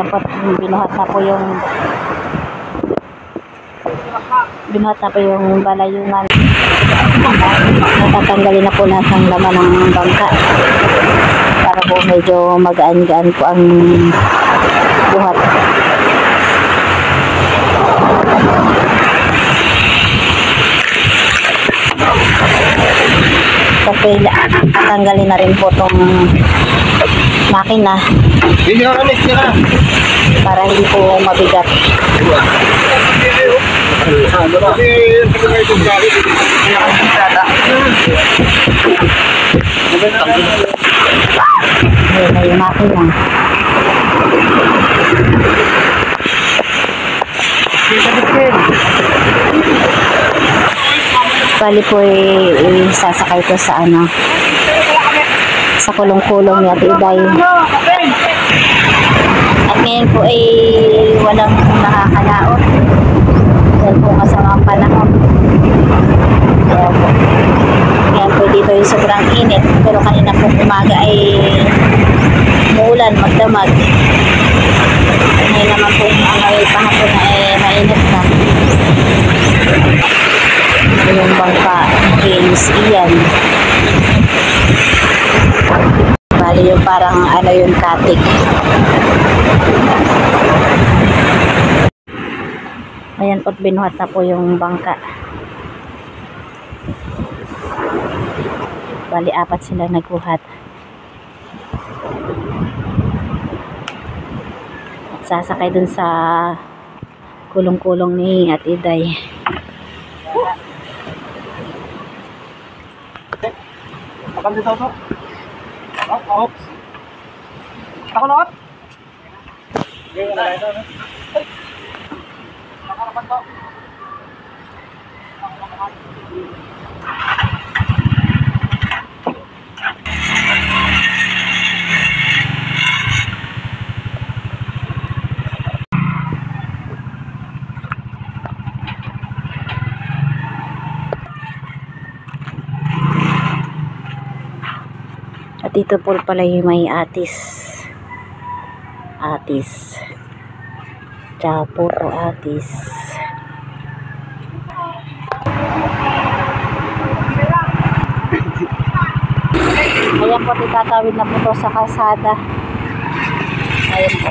Ayan po, binuhat na po yung balayunan. Natatanggalin na po lahat ng laman ng bangka para po medyo magaan-gaan po ang buhat. Tapos tanggalin na rin po itong makina para hindi po mabigat. Ayan na yung makina. Bali po sasakay ko sa sa kulong-kulong ni Ate Iday. At ngayon po ay walang nakakalaot. Dahil po kasama ang panahon. Kaya po dito yung sobrang init. Pero kanina po umaga ay muulan, magdamag. Ngayon naman po ay pahapon na mainit na. Yung bangka James Ian. Bali yung parang yung katik. Ayan po't binuhat na po yung bangka. Bali 4 sila nagbuhat. At sasakay dun sa kulong-kulong ni Ate Iday. Akan dito to. Oops. Ako lot. Ganyan na ito. Nakalapan to. At ito po pala yung may atis. Tsaka puro atis. Ayan po, itatawid na po to sa kalsada. Ayan po.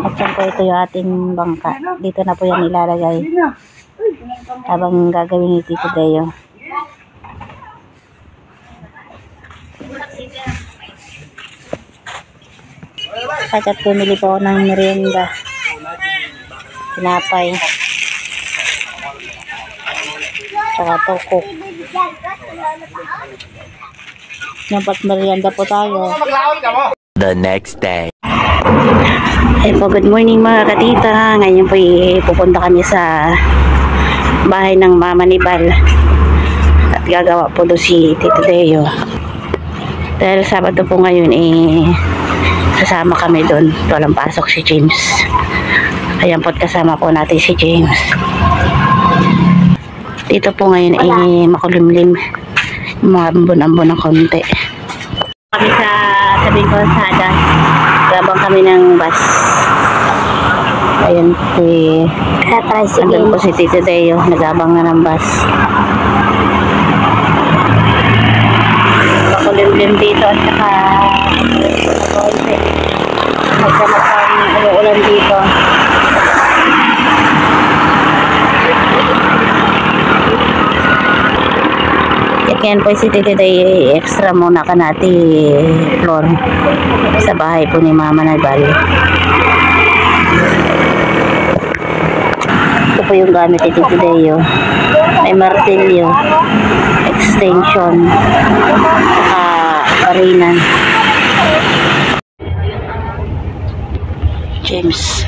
At yan po, ito yung ating bangka. Dito na po yan ilalagay habang gagawin ni Tito Deo. At pumili po ako ng merienda, tinapay tsaka tukok. Dapat merienda po tayo. The next day. Po, good morning mga katita. Ngayon po pupunta kami sa bahay ng mama ni Bal at gagawa po doon si Tito Deo. Dahil Sabado po ngayon sasama kami doon. Walang pasok si James. Ayan po, kasama po natin si James. Dito po ngayon makulimlim, mga ambon-ambon ng konti. Kami sa tabing kalsada, gabang kami ng bus. Ayun andun po si Tito Deo, nagabang na ng bus. Makulimlim dito at saka konti. Magkamasang ulan dito. Yan po si Tito Deo, extra muna ka natin floor sa bahay po ni Mama na Bal. Ito po yung gamit ni Tito Deo. May martilyo, extension, saka parinan. James.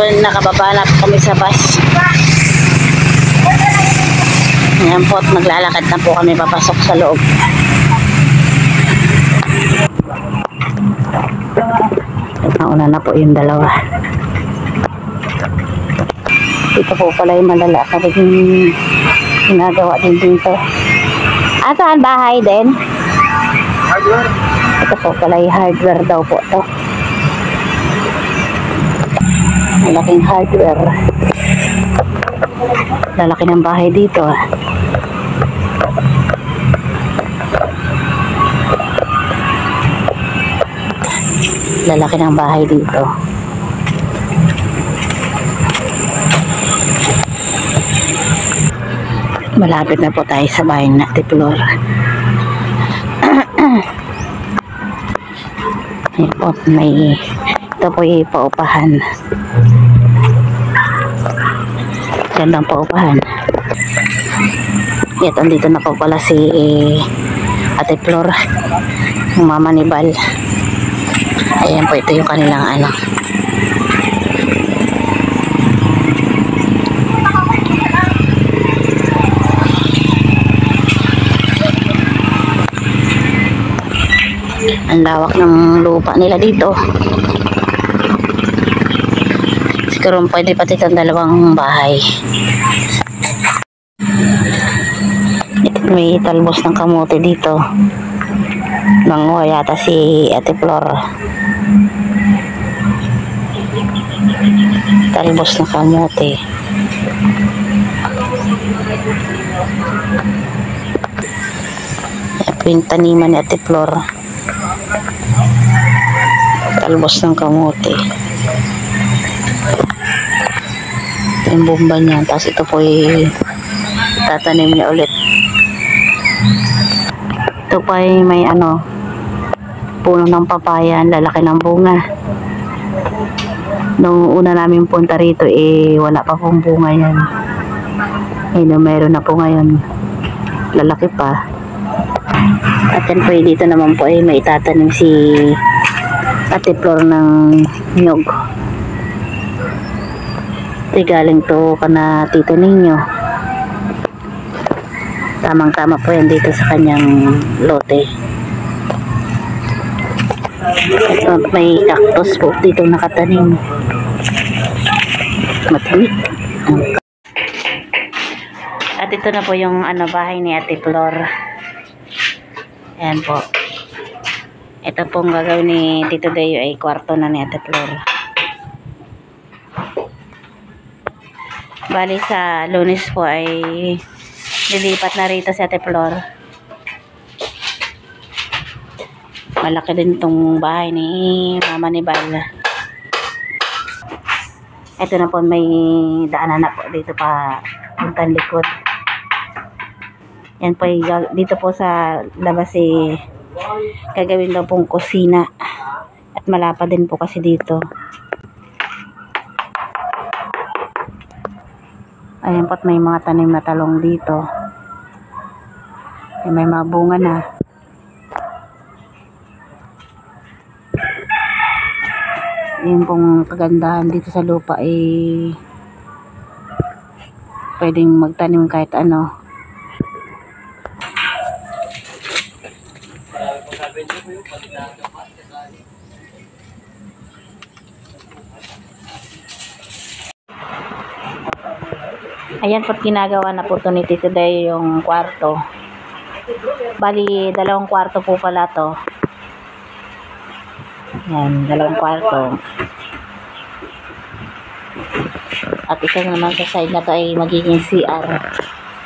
po, nakababa na po kami sa bus. Ayan po, at maglalakad na po kami papasok sa loob. Nauna na po yung dalawa. Dito po pala yung malala. Kapag yung ginagawa din dito. Saan bahay din? Hardware. Ito po pala yung hardware daw po to. Malaking hardware. Lalaki ng bahay dito. Lalaki ng bahay dito. Malapit na po tayo sa bahay na Tiplor. Ayan po, may ito po yung paupahan. Gandang paupahan. Ito, andito na po pala si Ate Flor, yung mama ni Bal. Ayan po, ito yung kanilang ano. Ang lawak ng lupa nila dito. Siguro pwede pati itong dalawang bahay. May talbos ng kamote dito. Nanguha yata si Ate Flor. Talbos ng kamote. Ito yung taniman ni Ate Flor. Talbos ng kamote. Ito yung bomba niya. Tapos ito po yung tatanim niya ulit. Ito pa ay may ano, puno ng papaya, lalaki ng bunga. Nung una namin punta rito wala pa pong bunga yan. Meron na po ngayon, lalaki pa. At yan po dito naman po ay may itatanim si Ate Flor ng nyog. Galing to kana tito ninyo. Tamang-tama po yan dito sa kanyang lote. At may cactus po dito nakatanim. Matamis. At ito na po yung ano, bahay ni Ate Flor. Ayan po. Ito pong gagawin ni Tito Deo ay kwarto na ni Ate Flor. Bali sa Lunes po ay lilipat na rito si Ate Flor. Malaki din itong bahay ni mama ni Bal. Ito na po, may daanan na po dito pa puntang likod. Yan po, dito po sa labas gagawin daw pong kusina. At malapad din po kasi dito. Ayan po, may mga tanim na talong dito. May mga bunga na. Yung pong kagandahan dito sa lupa pwedeng magtanim kahit ano. Ayan po, ginagawa na po ito ni Tito Deo yung kwarto. Bali, 2 kwarto po pala to. Yan, 2 kwarto. At isa naman sa side na to ay magiging CR.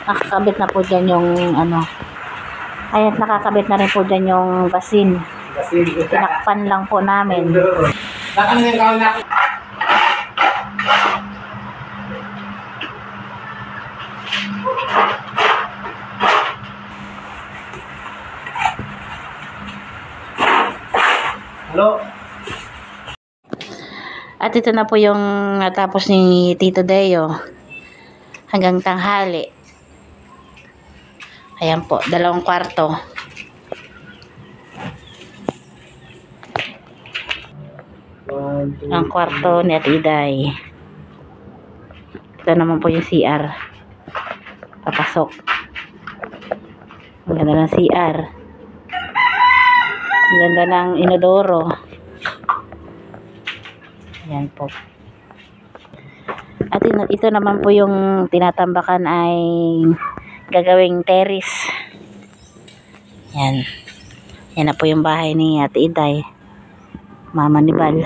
Nakakabit na po dyan yung ano. Ayan, nakakabit na rin po dyan yung basin. Tinakpan lang po namin. Hello? At ito na po yung natapos ni Tito Deo hanggang tanghali. Ayan po, 2 kwarto. Ang kwarto ni Ate Iday. Ito naman po yung CR. Papasok. Ang ganda ng CR. Ang ganda ng inodoro. Ayan po. At ito naman po yung tinatambakan ay gagawing terrace. Yan. Yan na po yung bahay ni Ate Iday. Mama ni Bal.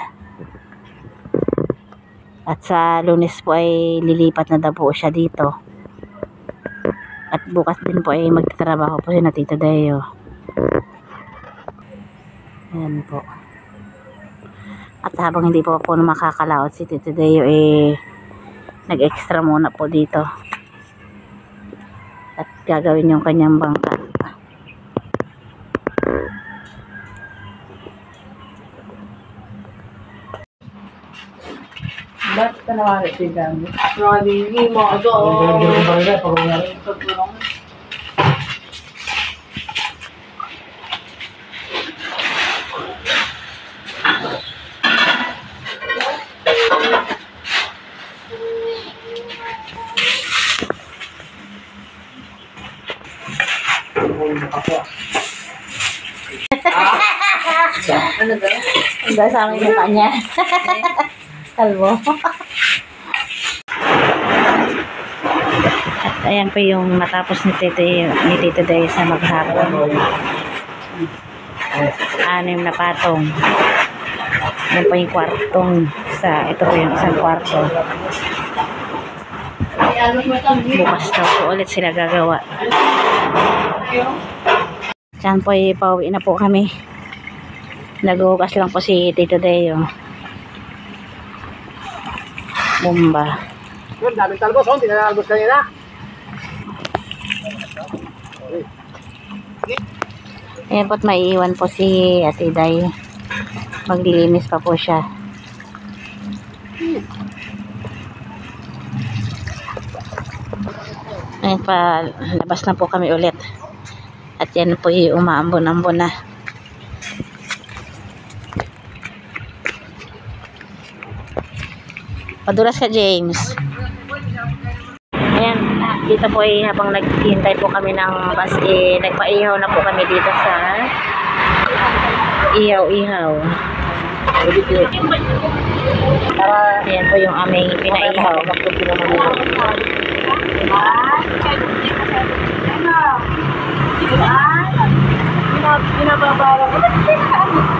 At sa Lunes po ay lilipat na daw po siya dito. At bukas din po ay magtatrabaho po si Tita Deo. Ayan po. At habang hindi po makakalaot si Tita Deo nag-extra muna po dito. At gagawin yung kanyang bangka. Ba't ka nawari si Dami? Nawari mo ito. Ano ba? Hanggang sa amin yung kanya. Kalbo. At ayan po yung matapos ni Tito Day sa maghapon. 6 na patong. Yan po yung kwartong ito po yung isang kwarto. Bukas daw po ulit sila gagawa. Diyan po pauwi na po kami. Naghuhugas lang po si Tito Deo. Bomba. Yun, daming talbos. Hindi na talbos kanina. Ayan po't maiiwan po si Ate Day. Maglilinis pa po siya. Ayan pa, labas na po kami ulit. At yan po yung umaambon-ambon na. Padulas ka, James. Ayan, dito po habang naghihintay po kami ng bus, nagpaihaw na po kami dito sa ihaw-ihaw. Ayan po yung aming pinaihaw. Binababara ko.